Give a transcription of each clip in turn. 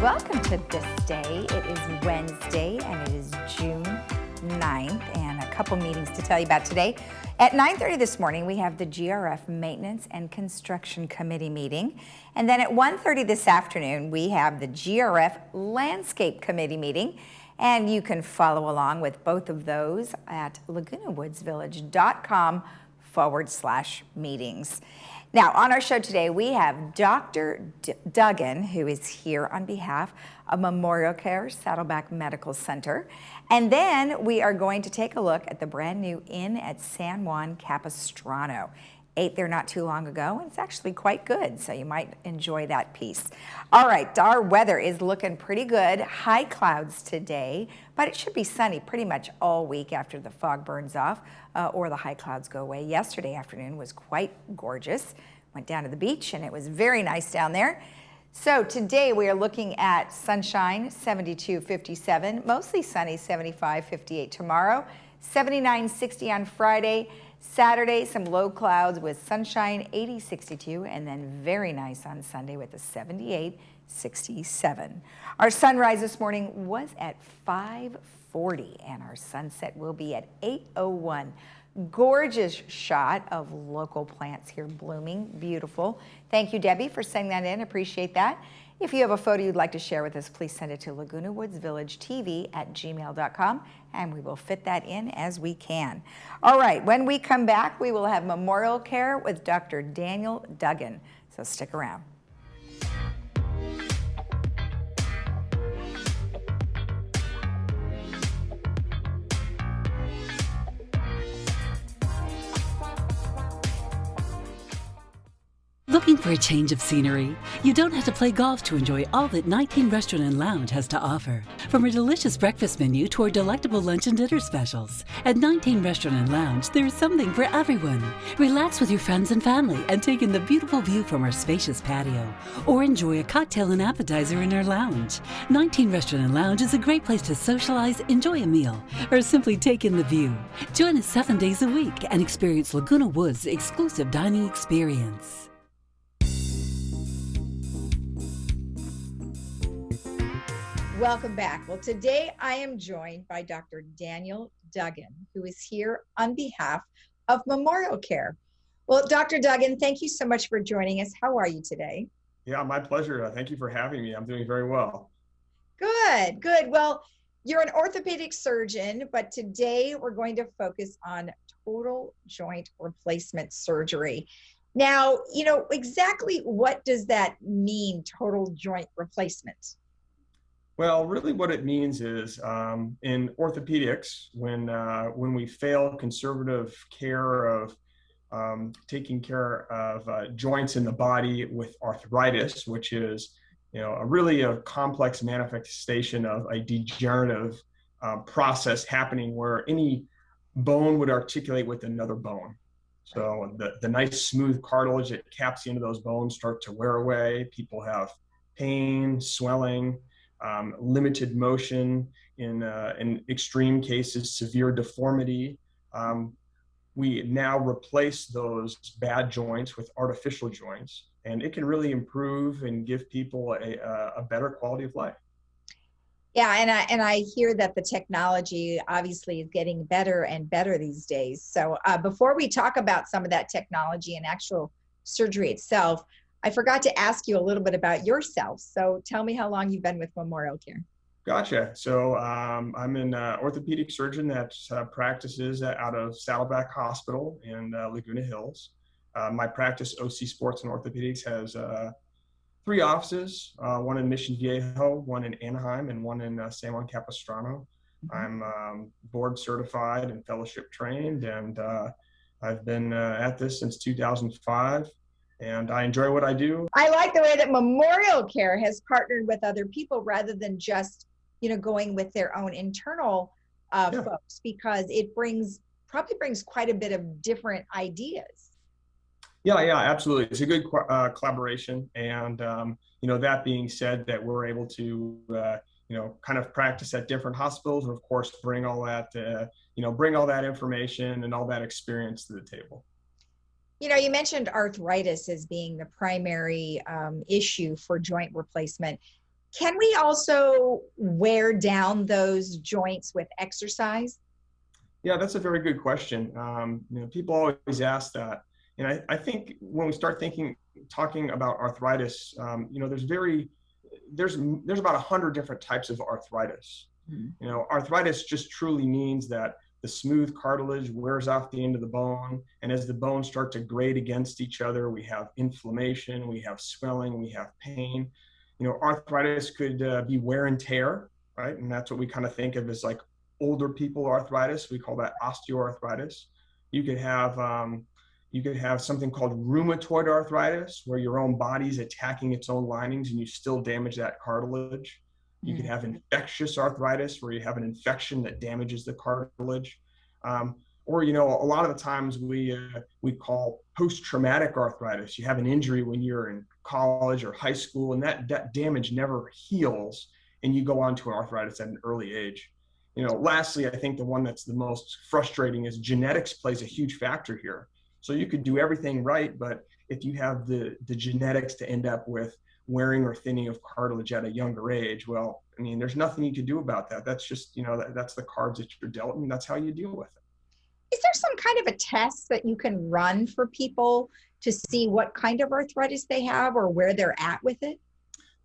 Welcome to This Day. It is Wednesday and it is June 9th, and a couple meetings to tell you about today. At 9:30 this morning, we have the GRF Maintenance and Construction Committee meeting. And then at 1:30 this afternoon, we have the GRF Landscape Committee meeting. And you can follow along with both of those at lagunawoodsvillage.com/meetings. Now, on our show today, we have Dr. Duggan, who is here on behalf of Memorial Care Saddleback Medical Center. And then we are going to take a look at the brand new inn at San Juan Capistrano. Ate there not too long ago, and it's actually quite good, so you might enjoy that piece. All right, our weather is looking pretty good. High clouds today, but it should be sunny pretty much all week after the fog burns off or the high clouds go away. Yesterday afternoon was quite gorgeous. Went down to the beach, and it was very nice down there. So today we are looking at sunshine, 72, 57, mostly sunny, 75, 58 tomorrow, 79, 60 on Friday. Saturday, some low clouds with sunshine, 80, 62, and then very nice on Sunday with a 78, 67. Our sunrise this morning was at 5:40, and our sunset will be at 8:01. Gorgeous shot of local plants here blooming, beautiful. Thank you, Debbie, for sending that in, appreciate that. If you have a photo you'd like to share with us, please send it to lagunawoodsvillagetv@gmail.com, and we will fit that in as we can. All right, when we come back, we will have Memorial Care with Dr. Daniel Duggan, so stick around. Looking for a change of scenery? You don't have to play golf to enjoy all that 19 Restaurant and Lounge has to offer. From a delicious breakfast menu to our delectable lunch and dinner specials. At 19 Restaurant and Lounge, there is something for everyone. Relax with your friends and family and take in the beautiful view from our spacious patio. Or enjoy a cocktail and appetizer in our lounge. 19 Restaurant and Lounge is a great place to socialize, enjoy a meal, or simply take in the view. Join us 7 days a week and experience Laguna Woods' exclusive dining experience. Welcome back. Well, today I am joined by Dr. Daniel Duggan, who is here on behalf of Memorial Care. Well, Dr. Duggan, thank you so much for joining us. How are you today? Yeah, my pleasure. Thank you for having me. I'm doing very well. Good, good. Well, you're an orthopedic surgeon, but today we're going to focus on total joint replacement surgery. Now, exactly what does that mean, total joint replacement? Well, really what it means is in orthopedics, when we fail conservative care of taking care of joints in the body with arthritis, which is really a complex manifestation of a degenerative process happening where any bone would articulate with another bone. So the nice smooth cartilage that caps into those bones start to wear away. People have pain, swelling, limited motion, in extreme cases, severe deformity. We now replace those bad joints with artificial joints, and it can really improve and give people a better quality of life. Yeah, and I hear that the technology obviously is getting better and better these days. So before we talk about some of that technology and actual surgery itself, I forgot to ask you a little bit about yourself. So tell me how long you've been with Memorial Care. Gotcha. So I'm an orthopedic surgeon that practices out of Saddleback Hospital in Laguna Hills. My practice, OC Sports and Orthopedics, has 3 offices, one in Mission Viejo, one in Anaheim, and one in San Juan Capistrano. I'm board certified and fellowship trained, and I've been at this since 2005. And I enjoy what I do. I like the way that Memorial Care has partnered with other people rather than just, going with their own internal folks, because it probably brings quite a bit of different ideas. Yeah, absolutely. It's a good collaboration. And, that being said, that we're able to, kind of practice at different hospitals and, of course, bring all that information and all that experience to the table. You mentioned arthritis as being the primary issue for joint replacement. Can we also wear down those joints with exercise? Yeah, that's a very good question. People always ask that. And I think when we start talking about arthritis, there's about 100 different types of arthritis. Arthritis just truly means that the smooth cartilage wears off the end of the bone. And as the bones start to grate against each other, we have inflammation, we have swelling, we have pain. Arthritis could be wear and tear, right? And that's what we kind of think of as like older people arthritis. We call that osteoarthritis. You could have something called rheumatoid arthritis, where your own body's attacking its own linings and you still damage that cartilage. You could have infectious arthritis, where you have an infection that damages the cartilage. Or a lot of the times we call post-traumatic arthritis. You have an injury when you're in college or high school, and that damage never heals, and you go on to arthritis at an early age. Lastly, I think the one that's the most frustrating is genetics plays a huge factor here. So you could do everything right, but if you have the genetics to end up with wearing or thinning of cartilage at a younger age, well, I mean, there's nothing you can do about that. That's just, that's the cards that you're dealt, and that's how you deal with it. Is there some kind of a test that you can run for people to see what kind of arthritis they have or where they're at with it?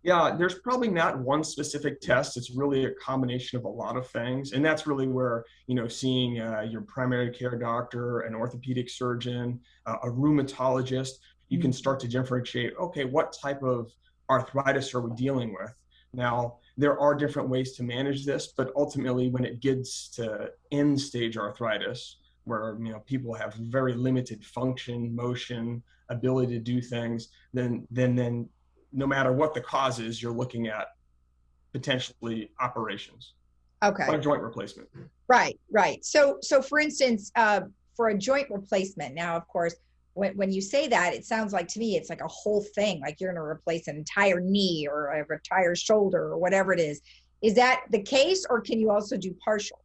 Yeah, there's probably not one specific test. It's really a combination of a lot of things. And that's really where, seeing your primary care doctor, an orthopedic surgeon, a rheumatologist, you can start to differentiate, okay, what type of arthritis are we dealing with? Now, there are different ways to manage this, but ultimately when it gets to end stage arthritis, where people have very limited function, motion, ability to do things, then no matter what the cause is, you're looking at potentially operations. Okay. Like joint replacement. Right. So for instance, for a joint replacement, now, of course, when you say that, it sounds like to me, it's like a whole thing, like you're going to replace an entire knee or an entire shoulder or whatever it is. Is that the case, or can you also do partial?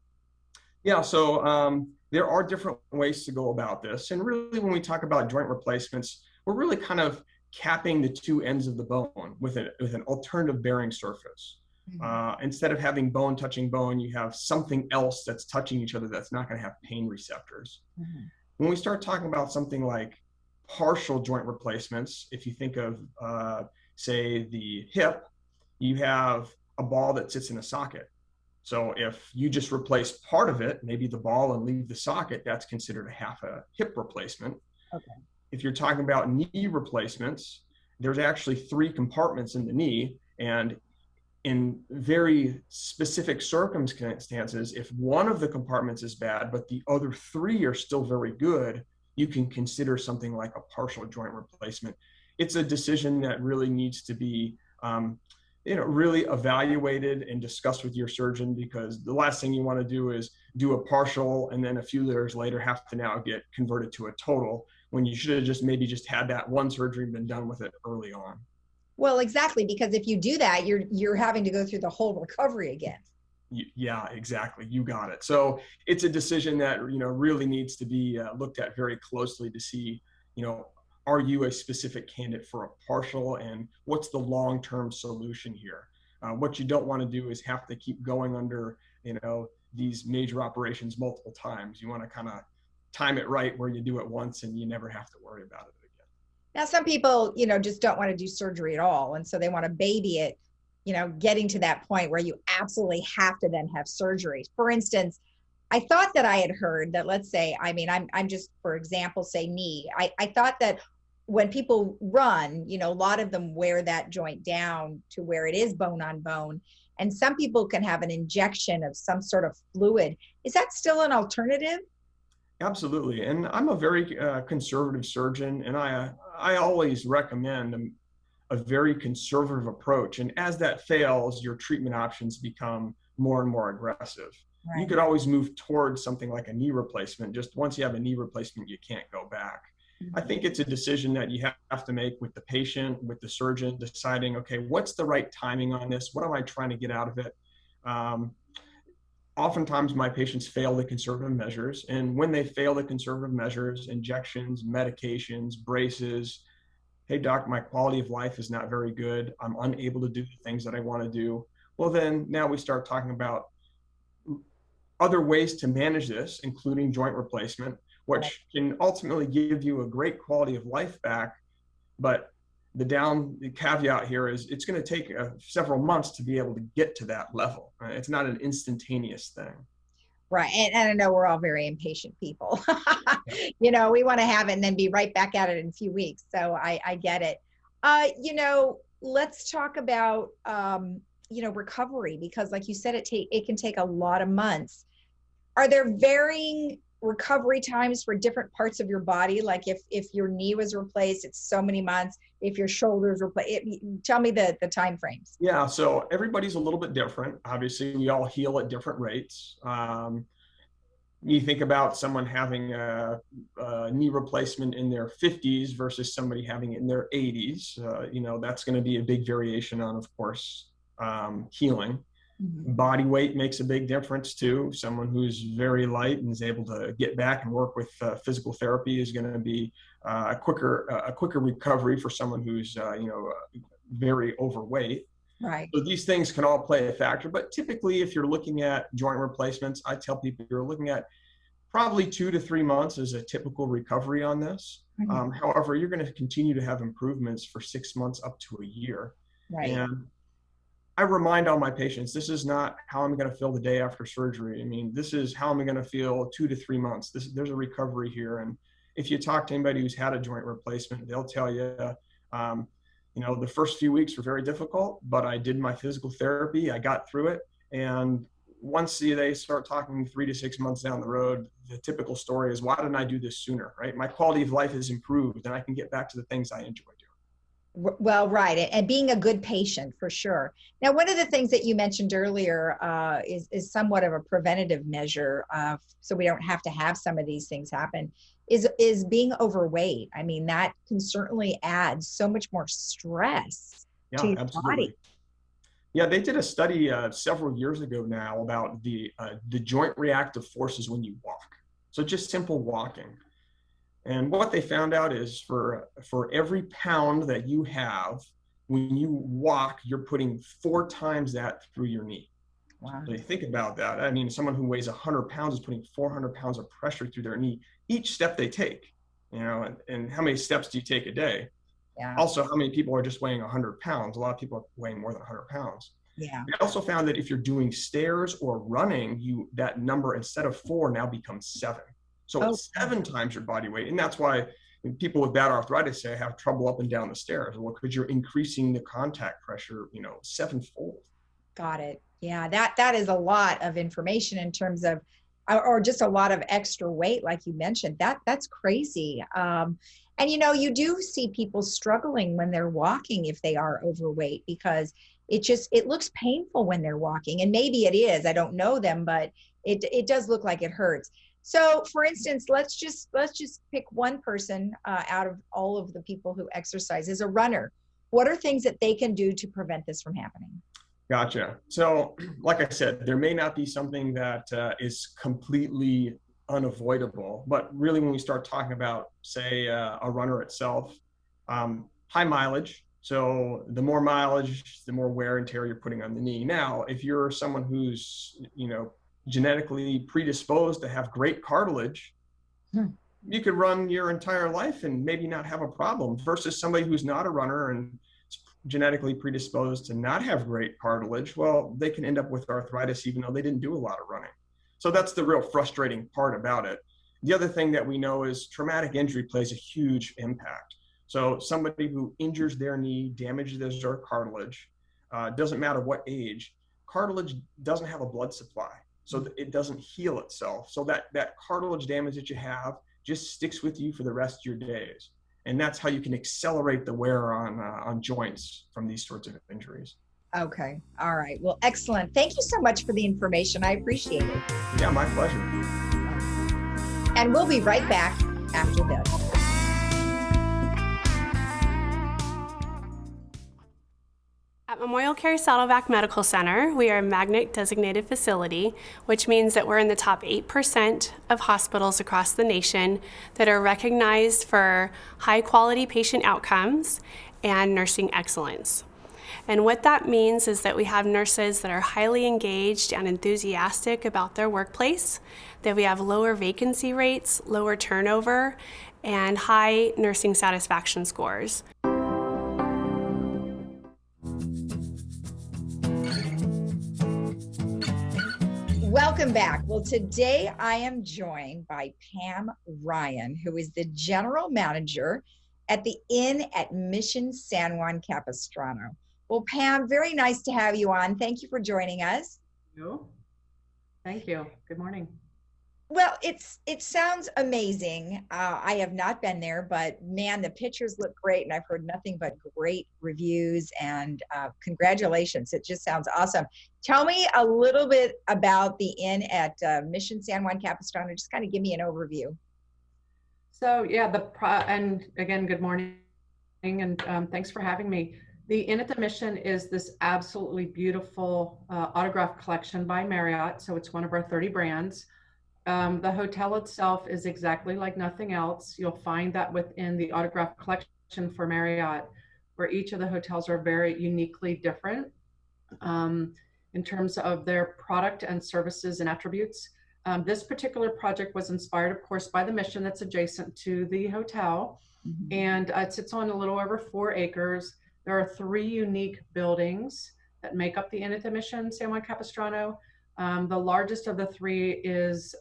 Yeah, so there are different ways to go about this. And really, when we talk about joint replacements, we're really kind of capping the two ends of the bone with an alternative bearing surface. Instead of having bone touching bone, you have something else that's touching each other that's not going to have pain receptors. When we start talking about something like partial joint replacements, if you think of, say, the hip, you have a ball that sits in a socket. So if you just replace part of it, maybe the ball, and leave the socket, that's considered a half a hip replacement. Okay. If you're talking about knee replacements, there's actually 3 compartments in the knee, and in very specific circumstances, if one of the compartments is bad, but the other 3 are still very good, you can consider something like a partial joint replacement. It's a decision that really needs to be really evaluated and discussed with your surgeon, because the last thing you want to do is do a partial and then a few years later have to now get converted to a total, when you should have just had that one surgery and been done with it early on. Well, exactly, because if you do that, you're having to go through the whole recovery again. Yeah, exactly. You got it. So it's a decision that, really needs to be looked at very closely to see, are you a specific candidate for a partial, and what's the long-term solution here? What you don't want to do is have to keep going under, these major operations multiple times. You want to kind of time it right where you do it once and you never have to worry about it again. Now, some people, just don't want to do surgery at all. And so they want to baby it, getting to that point where you absolutely have to then have surgery. For instance, I thought that I had heard that, let's say, I'm just, for example, say knee. I thought that when people run, a lot of them wear that joint down to where it is bone on bone. And some people can have an injection of some sort of fluid. Is that still an alternative? Absolutely. And I'm a very conservative surgeon, and I always recommend a very conservative approach. And as that fails, your treatment options become more and more aggressive. Right. You could always move towards something like a knee replacement. Just once you have a knee replacement, you can't go back. I think it's a decision that you have to make with the patient, with the surgeon, deciding, okay, what's the right timing on this? What am I trying to get out of it? Oftentimes my patients fail the conservative measures. And when they fail the conservative measures, injections, medications, braces, hey, doc, my quality of life is not very good. I'm unable to do the things that I want to do. Well, then now we start talking about other ways to manage this, including joint replacement, which can ultimately give you a great quality of life back. But the caveat here is it's going to take several months to be able to get to that level. It's not an instantaneous thing. Right. And I know we're all very impatient people. You know, we want to have it and then be right back at it in a few weeks. So I get it. You know, let's talk about, you know, recovery, because like you said, it can take a lot of months. Are there varying recovery times for different parts of your body? Like if your knee was replaced, it's so many months. If your shoulders replaced, tell me the time frames. Yeah, so everybody's a little bit different. Obviously, we all heal at different rates. You think about someone having a knee replacement in their 50s versus somebody having it in their 80s. You know, that's going to be a big variation on, of course, healing. Mm-hmm. Body weight makes a big difference too. Someone who's very light and is able to get back and work with physical therapy is going to be a quicker recovery for someone who's you know, very overweight. Right. So these things can all play a factor, but typically if you're looking at joint replacements, I tell people you're looking at probably 2 to 3 months as a typical recovery on this. Mm-hmm. However, you're going to continue to have improvements for 6 months up to a year. Right. And I remind all my patients, this is not how I'm going to feel the day after surgery. I mean, this is how I'm going to feel 2 to 3 months. There's a recovery here. And if you talk to anybody who's had a joint replacement, they'll tell you, you know, the first few weeks were very difficult, but I did my physical therapy. I got through it. And once they start talking 3 to 6 months down the road, the typical story is, why didn't I do this sooner, right? My quality of life has improved and I can get back to the things I enjoy doing. Well, right. And being a good patient for sure. Now, one of the things that you mentioned earlier is somewhat of a preventative measure, so we don't have to have some of these things happen, is being overweight. I mean, that can certainly add so much more stress to your body. Yeah, they did a study several years ago now about the joint reactive forces when you walk. So just simple walking. And what they found out is for every pound that you have, when you walk, you're putting 4 times that through your knee. Wow. So you think about that. I mean, someone who weighs 100 pounds is putting 400 pounds of pressure through their knee each step they take, you know, and how many steps do you take a day? Yeah. Also, how many people are just weighing 100 pounds? A lot of people are weighing more than 100 pounds. Yeah. They also found that if you're doing stairs or running, that number instead of 4 now becomes 7. So it's 7 times your body weight. And that's why people with bad arthritis say I have trouble up and down the stairs. Well, because you're increasing the contact pressure, you know, 7-fold. Got it. Yeah, that is a lot of information in terms of, or just a lot of extra weight, like you mentioned. That's crazy. And, you know, you do see people struggling when they're walking if they are overweight, because it looks painful when they're walking. And maybe it is. I don't know them, but it does look like it hurts. So for instance, let's just pick one person out of all of the people who exercise as a runner. What are things that they can do to prevent this from happening? Gotcha. So like I said, there may not be something that is completely unavoidable, but really when we start talking about, say, a runner itself, high mileage. So the more mileage, the more wear and tear you're putting on the knee. Now, if you're someone who's, you know, genetically predisposed to have great cartilage, you could run your entire life and maybe not have a problem, versus somebody who's not a runner and genetically predisposed to not have great cartilage. Well, they can end up with arthritis even though they didn't do a lot of running. So that's the real frustrating part about it. The other thing that we know is traumatic injury plays a huge impact. So somebody who injures their knee, damages their cartilage, doesn't matter what age, cartilage doesn't have a blood supply. So it doesn't heal itself. So that cartilage damage that you have just sticks with you for the rest of your days. And that's how you can accelerate the wear on joints from these sorts of injuries. Okay. All right. Well, excellent. Thank you so much for the information. I appreciate it. Yeah, my pleasure. And we'll be right back after this. At Memorial Care Saddleback Medical Center, we are a magnet designated facility, which means that we're in the top 8% of hospitals across the nation that are recognized for high quality patient outcomes and nursing excellence. And what that means is that we have nurses that are highly engaged and enthusiastic about their workplace, that we have lower vacancy rates, lower turnover, and high nursing satisfaction scores. Welcome back. Well, today I am joined by Pam Ryan, who is the general manager at the Inn at Mission San Juan Capistrano. Well, Pam, very nice to have you on. Thank you for joining us. Thank you. Good morning. Well, it sounds amazing. I have not been there, but man, the pictures look great, and I've heard nothing but great reviews. And congratulations! It just sounds awesome. Tell me a little bit about the Inn at Mission San Juan Capistrano. Just kind of give me an overview. So yeah, and again, good morning, and thanks for having me. The Inn at the Mission is this absolutely beautiful autograph collection by Marriott. So it's one of our 30 brands. The hotel itself is exactly like nothing else. You'll find that within the autograph collection for Marriott, where each of the hotels are very uniquely different in terms of their product and services and attributes. This particular project was inspired, of course, by the Mission that's adjacent to the hotel. Mm-hmm. And it sits on a little over 4 acres. There are 3 unique buildings that make up the Inn at the Mission San Juan Capistrano. The largest of the 3 is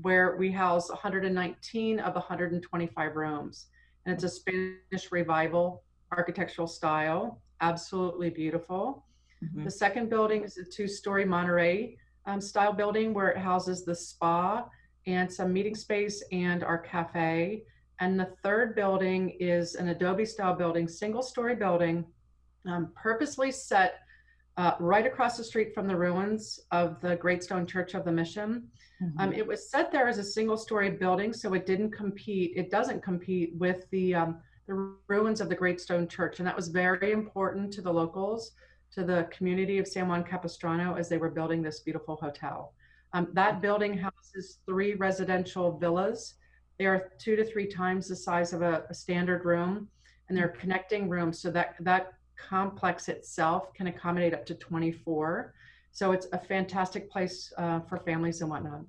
where we house 119 of the 125 rooms. And it's a Spanish Revival architectural style, absolutely beautiful. Mm-hmm. The second building is a 2-story Monterey style building where it houses the spa and some meeting space and our cafe. And the third building is an Adobe style building, single-story building, purposely set right across the street from the ruins of the Great Stone Church of the Mission. Mm-hmm. It was set there as a single-story building, so it doesn't compete with the ruins of the Great Stone Church. And that was very important to the locals, to the community of San Juan Capistrano as they were building this beautiful hotel. That building houses 3 residential villas. They are 2 to 3 times the size of a standard room, and they're connecting rooms so that complex itself can accommodate up to 24. So it's a fantastic place for families and whatnot.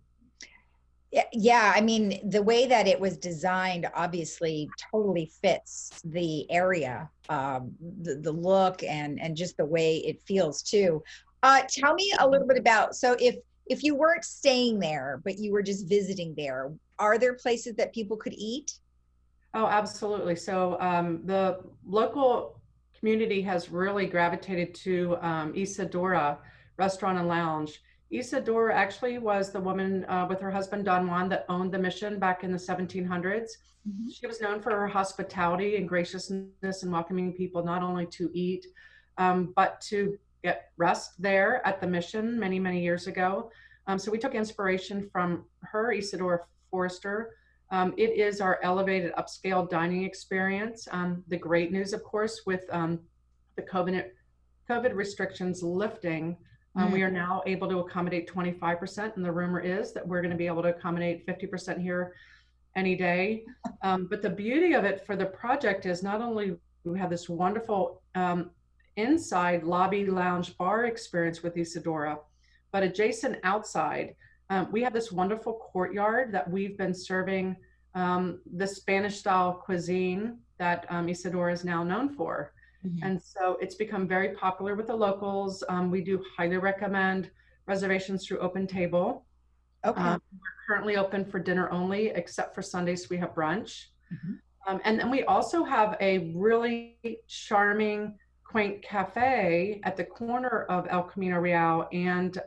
Yeah, I mean, the way that it was designed obviously totally fits the area, the look and just the way it feels too. Tell me a little bit about, so if you weren't staying there, but you were just visiting there, are there places that people could eat? Oh, absolutely. So the local community has really gravitated to Isadora Restaurant and Lounge. Isadora actually was the woman with her husband Don Juan that owned the Mission back in the 1700s. Mm-hmm. She was known for her hospitality and graciousness and welcoming people not only to eat, but to get rest there at the Mission many, many years ago. So we took inspiration from her, Isadora Forrester. It is our elevated upscale dining experience. The great news, of course, with the COVID restrictions lifting, we are now able to accommodate 25%, and the rumor is that we're going to be able to accommodate 50% here any day. But the beauty of it for the project is not only we have this wonderful inside lobby lounge bar experience with Isadora, but adjacent outside, we have this wonderful courtyard that we've been serving the Spanish style cuisine that Isadora is now known for. Mm-hmm. And so it's become very popular with the locals. We do highly recommend reservations through Open Table. Okay. We're currently open for dinner only, except for Sundays we have brunch. Mm-hmm. And then we also have a really charming, quaint cafe at the corner of El Camino Real and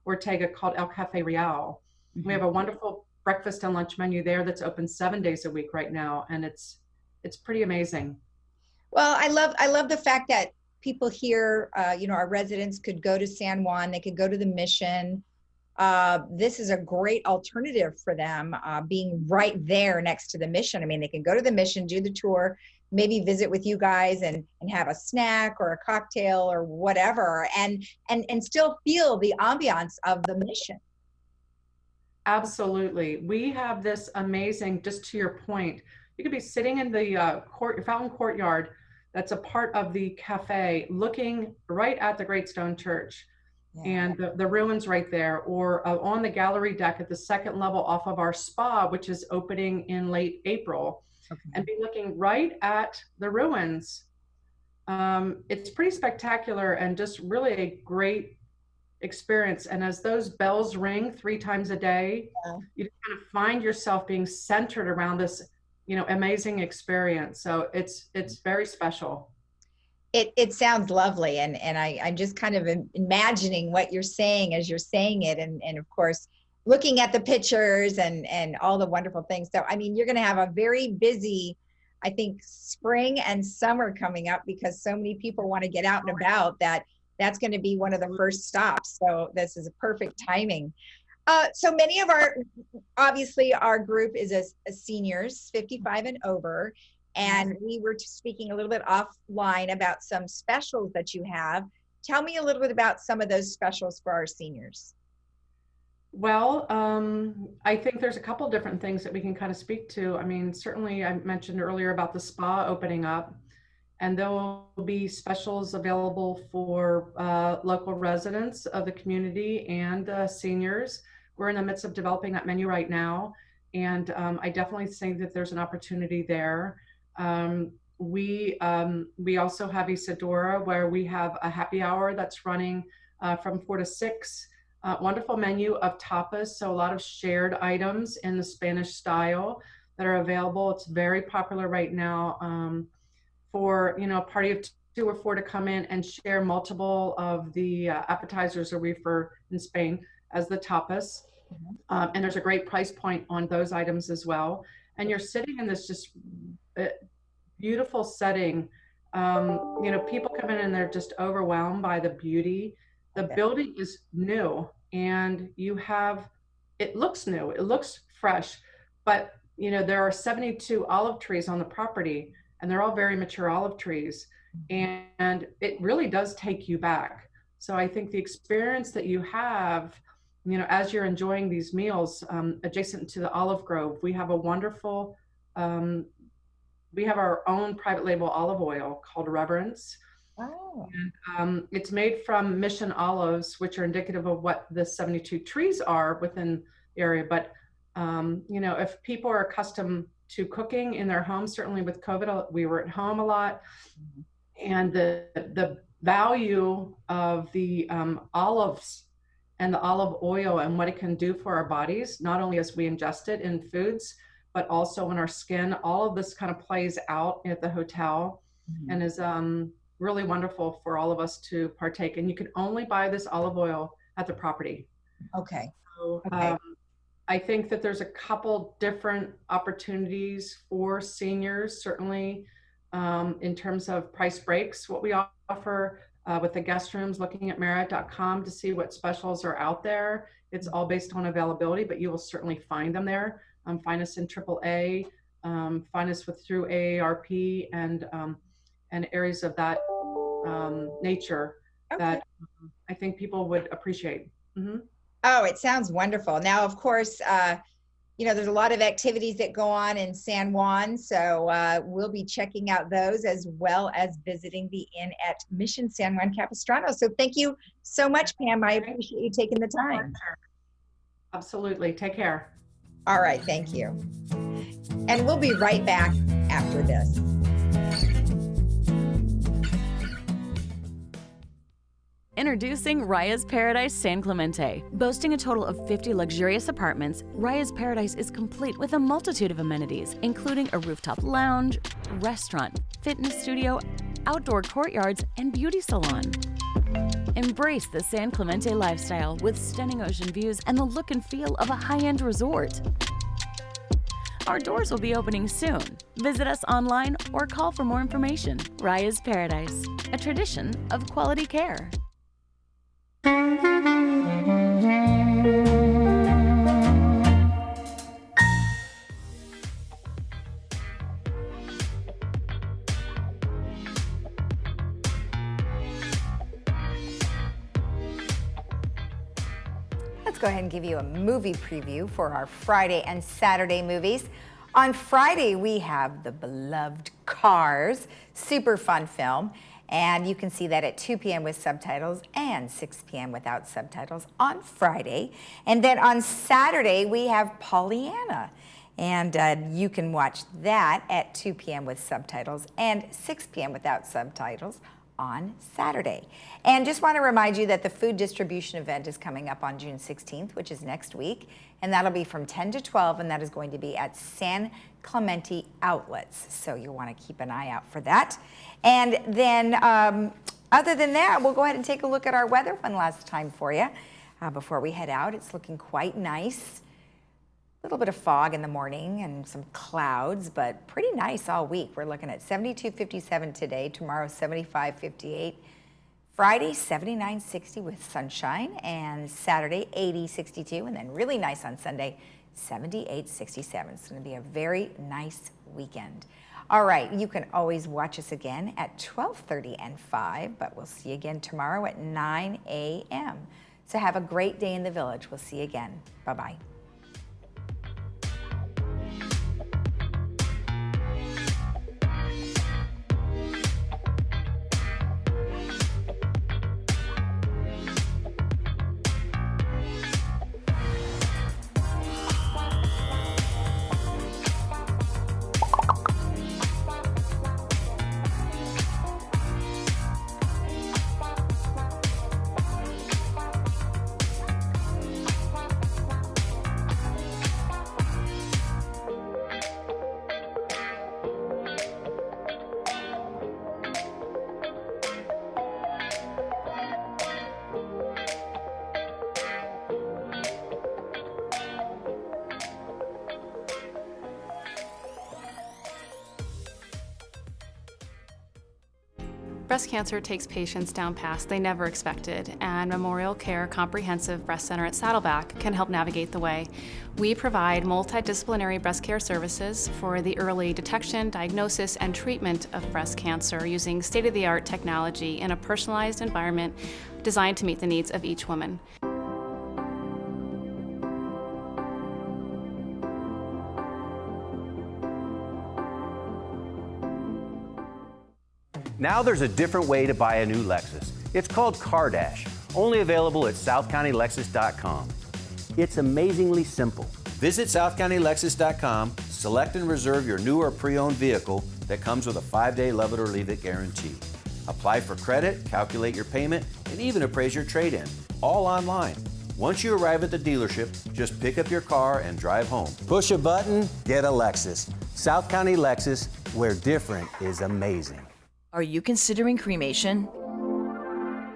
Ortega called El Cafe Real. Mm-hmm. We have a wonderful breakfast and lunch menu there that's open 7 days a week right now, and it's pretty amazing. Well, I love the fact that people here, our residents could go to San Juan, they could go to the Mission. This is a great alternative for them, being right there next to the Mission. I mean, they can go to the Mission, do the tour, maybe visit with you guys and have a snack or a cocktail or whatever, and still feel the ambiance of the mission. Absolutely. We have this amazing, just to your point, you could be sitting in the fountain courtyard that's a part of the cafe, looking right at the Great Stone Church. Yeah. And the ruins right there, or on the gallery deck at the second level off of our spa, which is opening in late April, and be looking right at the ruins. It's pretty spectacular and just really a great experience. And as those bells ring 3 times a day, you kind of find yourself being centered around this, amazing experience. So it's very special. It sounds lovely, and I'm just kind of imagining what you're saying as you're saying it, and of course looking at the pictures and all the wonderful things. So I mean, you're going to have a very busy, I think, spring and summer coming up, because so many people want to get out and about that's going to be one of the first stops. So this is a perfect timing. So many of obviously our group is a seniors 55 and over. And we were speaking a little bit offline about some specials that you have. Tell me a little bit about some of those specials for our seniors. Well, I think there's a couple different things that we can kind of speak to. I mean, certainly I mentioned earlier about the spa opening up, and there will be specials available for local residents of the community and seniors. We're in the midst of developing that menu right now, and I definitely think that there's an opportunity there. We also have Isadora, where we have a happy hour that's running from 4 to 6. Wonderful menu of tapas, so a lot of shared items in the Spanish style that are available. It's very popular right now for a party of 2 or 4 to come in and share multiple of the appetizers, or refer in Spain as the tapas. And there's a great price point on those items as well. And you're sitting in this just beautiful setting. People come in and they're just overwhelmed by the beauty. The building is new, and it looks new, it looks fresh, but there are 72 olive trees on the property, and they're all very mature olive trees, and it really does take you back. So I think the experience that you have, as you're enjoying these meals adjacent to the olive grove, we have a wonderful we have our own private label olive oil called Reverence. Oh. And it's made from mission olives, which are indicative of what the 72 trees are within the area. But, if people are accustomed to cooking in their homes, certainly with COVID, we were at home a lot. And the value of the olives and the olive oil and what it can do for our bodies, not only as we ingest it in foods, but also in our skin, all of this kind of plays out at the hotel and is really wonderful for all of us to partake. And you can only buy this olive oil at the property. Okay. So, I think that there's a couple different opportunities for seniors, certainly in terms of price breaks, what we offer with the guest rooms, looking at Marriott.com to see what specials are out there. It's all based on availability, but you will certainly find them there. Find us in AAA, find us through AARP and areas of that nature that I think people would appreciate. Oh, it sounds wonderful. Now, of course, there's a lot of activities that go on in San Juan, so we'll be checking out those as well as visiting the inn at Mission San Juan Capistrano. So thank you so much, Pam. I appreciate you taking the time. Absolutely. Take care. All right. Thank you. And we'll be right back after this. Introducing Raya's Paradise San Clemente. Boasting a total of 50 luxurious apartments, Raya's Paradise is complete with a multitude of amenities, including a rooftop lounge, restaurant, fitness studio, outdoor courtyards, and beauty salon. Embrace the San Clemente lifestyle with stunning ocean views and the look and feel of a high-end resort. Our doors will be opening soon. Visit us online or call for more information. Raya's Paradise, a tradition of quality care. Let's go ahead and give you a movie preview for our Friday and Saturday movies. On Friday, we have the beloved Cars, super fun film, and you can see that at 2 p.m. with subtitles and 6 p.m. without subtitles on Friday. And then on Saturday, we have Pollyanna, and you can watch that at 2 p.m. with subtitles and 6 p.m. without subtitles on Saturday. And just want to remind you that the food distribution event is coming up on June 16th, which is next week, and that'll be from 10 to 12, and that is going to be at San Clemente Outlets. So you'll want to keep an eye out for that. And then other than that, we'll go ahead and take a look at our weather one last time for you before we head out. It's looking quite nice. A little bit of fog in the morning and some clouds, but pretty nice all week. We're looking at 72, 57 today, tomorrow 75, 58, Friday 79, 60 with sunshine, and Saturday 80, 62, and then really nice on Sunday 78, 67. It's going to be a very nice weekend. All right, you can always watch us again at 12:30 and 5, but we'll see you again tomorrow at 9 a.m. So have a great day in the village. We'll see you again. Bye-bye. Breast cancer takes patients down paths they never expected, and Memorial Care Comprehensive Breast Center at Saddleback can help navigate the way. We provide multidisciplinary breast care services for the early detection, diagnosis, and treatment of breast cancer using state-of-the-art technology in a personalized environment designed to meet the needs of each woman. Now there's a different way to buy a new Lexus. It's called CarDash, only available at SouthCountyLexus.com. It's amazingly simple. Visit SouthCountyLexus.com, select and reserve your new or pre-owned vehicle that comes with a 5-day love it or leave it guarantee. Apply for credit, calculate your payment, and even appraise your trade-in, all online. Once you arrive at the dealership, just pick up your car and drive home. Push a button, get a Lexus. South County Lexus, where different is amazing. Are you considering cremation?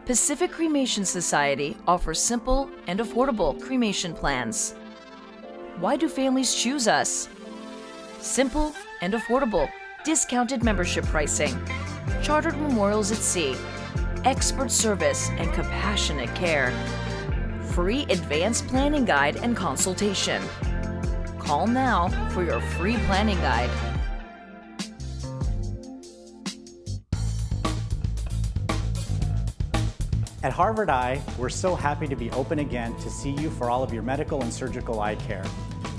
Pacific Cremation Society offers simple and affordable cremation plans. Why do families choose us? Simple and affordable, discounted membership pricing, chartered memorials at sea, expert service and compassionate care, free advanced planning guide and consultation. Call now for your free planning guide. At Harvard Eye, we're so happy to be open again to see you for all of your medical and surgical eye care.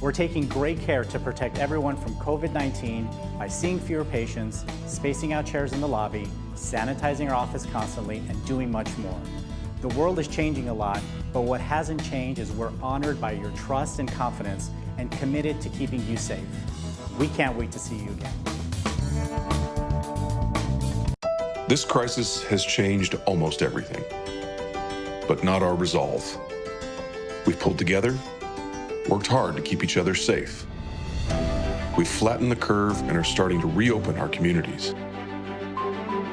We're taking great care to protect everyone from COVID-19 by seeing fewer patients, spacing out chairs in the lobby, sanitizing our office constantly, and doing much more. The world is changing a lot, but what hasn't changed is we're honored by your trust and confidence and committed to keeping you safe. We can't wait to see you again. This crisis has changed almost everything, but not our resolve. We've pulled together, worked hard to keep each other safe. We've flattened the curve and are starting to reopen our communities.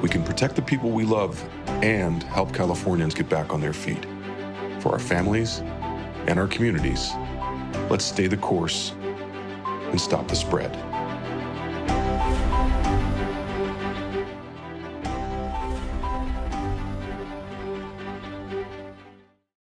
We can protect the people we love and help Californians get back on their feet. For our families and our communities, let's stay the course and stop the spread.